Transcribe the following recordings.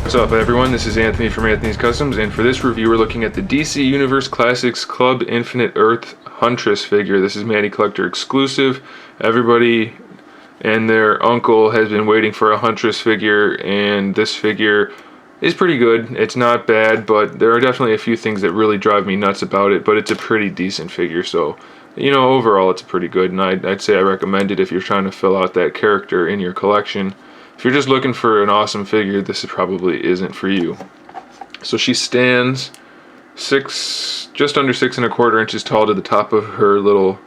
What's up everyone, this is Anthony from Anthony's Customs, and for this review we're looking at the DC Universe Classics Club Infinite Earth Huntress figure. This is MattyCollector exclusive. Everybody and their uncle has been waiting for a Huntress figure, and this figure is pretty good. It's not bad, but there are definitely a few things that really drive me nuts about it, but it's a pretty decent figure, so you know, overall it's pretty good, and I'd say I recommend it if you're trying to fill out that character in your collection. If you're just looking for an awesome figure, this probably isn't for you. So she stands just under 6¼ inches tall to the top of her little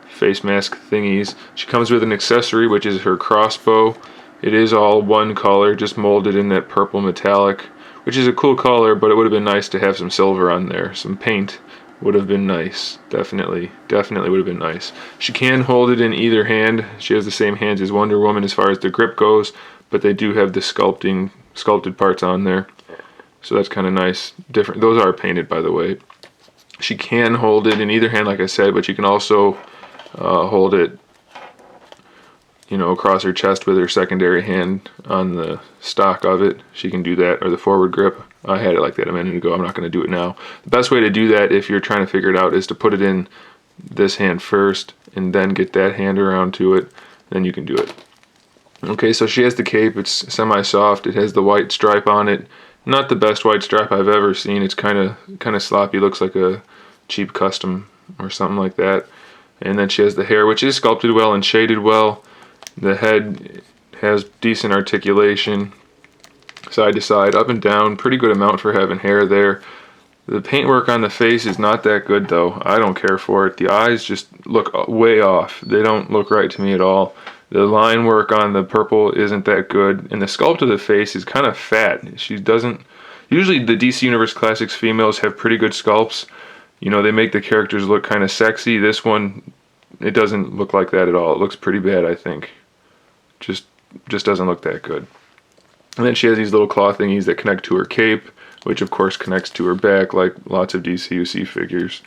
face mask thingies. She comes with an accessory, which is her crossbow. It is all one color, just molded in that purple metallic, which is a cool color, but it would have been nice to have some silver on there. Some paint would have been nice. Definitely would have been nice. She can hold it in either hand. She has the same hands as Wonder Woman as far as the grip goes, but they do have the sculpted parts on there. So that's kind of nice. Different. Those are painted, by the way. She can hold it in either hand, like I said, but you can also hold it, you know, across her chest with her secondary hand on the stock of it. She can do that, or the forward grip. I had it like that a minute ago. I'm not going to do it now. The best way to do that, if you're trying to figure it out, is to put it in this hand first and then get that hand around to it. Then you can do it. Okay, so she has the cape. It's semi-soft. It has the white stripe on it. Not the best white stripe I've ever seen. It's kind of sloppy. Looks like a cheap custom or something like that. And then she has the hair, which is sculpted well and shaded well. The head has decent articulation, side to side, up and down. Pretty good amount for having hair there. The paintwork on the face is not that good though. I don't care for it. The eyes just look way off. They don't look right to me at all. The line work on the purple isn't that good, and the sculpt of the face is kind of fat. She doesn't. Usually the DC Universe Classics females have pretty good sculpts. You know, they make the characters look kind of sexy. This one, it doesn't look like that at all. It looks pretty bad, I think. Just doesn't look that good. And then she has these little claw thingies that connect to her cape, which of course connects to her back like lots of DCUC figures.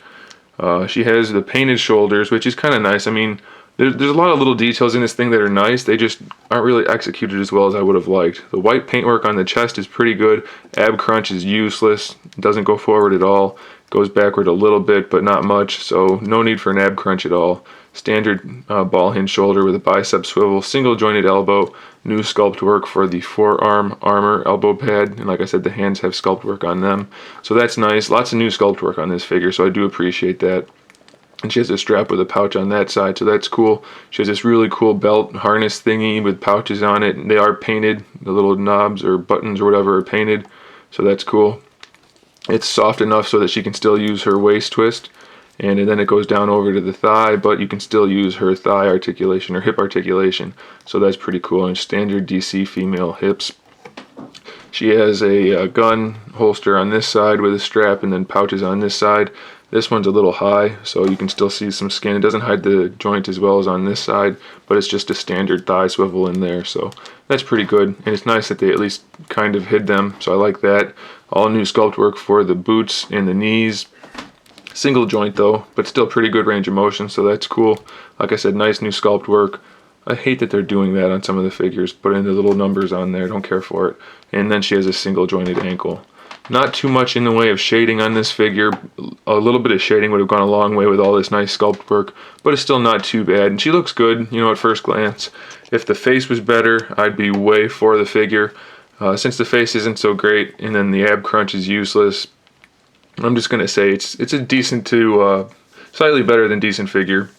She has the painted shoulders, which is kind of nice. I mean, there's a lot of little details in this thing that are nice. They just aren't really executed as well as I would have liked. The white paintwork on the chest is pretty good. Ab crunch is useless. It doesn't go forward at all. Goes backward a little bit, but not much, so no need for an ab crunch at all. Standard ball hinge shoulder with a bicep swivel, single jointed elbow, new sculpt work for the forearm armor elbow pad, and like I said, the hands have sculpt work on them. So that's nice. Lots of new sculpt work on this figure, so I do appreciate that. And she has a strap with a pouch on that side, so that's cool. She has this really cool belt harness thingy with pouches on it, and they are painted. The little knobs or buttons or whatever are painted, so that's cool. It's soft enough so that she can still use her waist twist, and then it goes down over to the thigh, but you can still use her thigh articulation or hip articulation, so that's pretty cool. And standard DC female hips. She has a gun holster on this side with a strap and then pouches on this side. This one's a little high, so you can still see some skin. It doesn't hide the joint as well as on this side, but it's just a standard thigh swivel in there, so that's pretty good. And it's nice that they at least kind of hid them, so I like that. All new sculpt work for the boots and the knees. Single joint though, but still pretty good range of motion, so that's cool. Like I said, nice new sculpt work. I hate that they're doing that on some of the figures, putting the little numbers on there, don't care for it. And then she has a single jointed ankle. Not too much in the way of shading on this figure. A little bit of shading would have gone a long way with all this nice sculpt work, but it's still not too bad. And she looks good, you know, at first glance. If the face was better, I'd be way for the figure. Since the face isn't so great, and then the ab crunch is useless, I'm just gonna say it's a decent to slightly better than decent figure.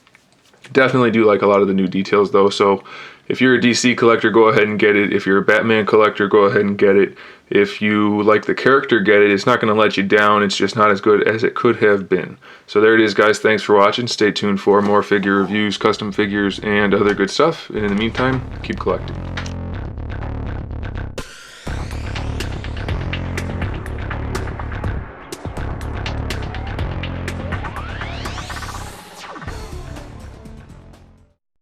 Definitely do like a lot of the new details though, so if you're a DC collector, go ahead and get it. If you're a Batman collector, go ahead and get it. If you like the character, get it. It's not going to let you down. It's just not as good as it could have been. So there it is, guys. Thanks for watching. Stay tuned for more figure reviews, custom figures, and other good stuff. And in the meantime, keep collecting.